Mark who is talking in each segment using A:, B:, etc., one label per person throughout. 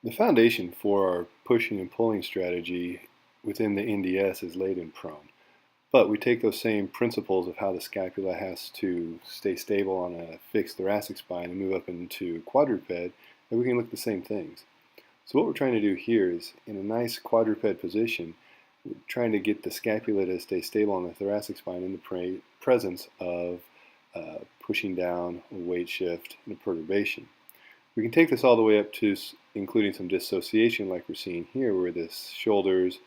A: The foundation for our pushing and pulling strategy within the NDS is laid in prone. But we take those same principles of how the scapula has to stay stable on a fixed thoracic spine and move up into quadruped, and we can look at the same things. So what we're trying to do here is, in a nice quadruped position, we're trying to get the scapula to stay stable on the thoracic spine in the presence of pushing down, a weight shift, and a perturbation. We can take this all the way up to including some dissociation like we're seeing here, where the shoulders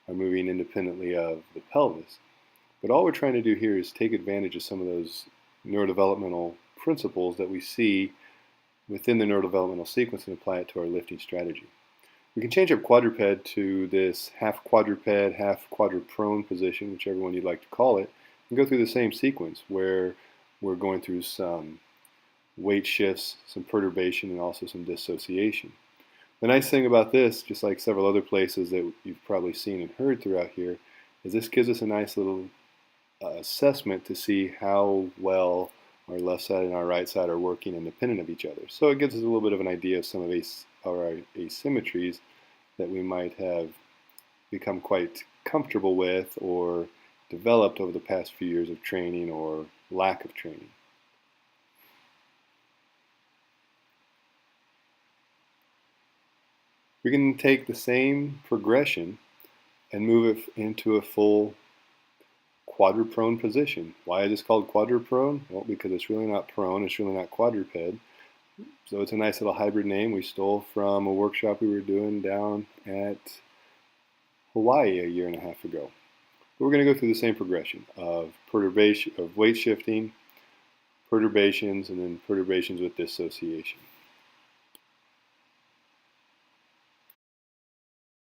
A: are moving independently of the pelvis. But all we're trying to do here is take advantage of some of those neurodevelopmental principles that we see within the neurodevelopmental sequence and apply it to our lifting strategy. We can change up quadruped to this half quadruped, half quadruprone position, whichever one you'd like to call it, and go through the same sequence where we're going through some weight shifts, some perturbation, and also some dissociation. The nice thing about this, just like several other places that you've probably seen and heard throughout here, is this gives us a nice little assessment to see how well our left side and our right side are working independent of each other. So it gives us a little bit of an idea of some of our asymmetries that we might have become quite comfortable with or developed over the past few years of training or lack of training. We can take the same progression and move it into a full quadruprone position. Why is this called quadruprone? Well, because it's really not prone, it's really not quadruped. So it's a nice little hybrid name we stole from a workshop we were doing down at Hawaii a year and a half ago. But we're going to go through the same progression of perturbation, of weight shifting, perturbations, and then perturbations with dissociation.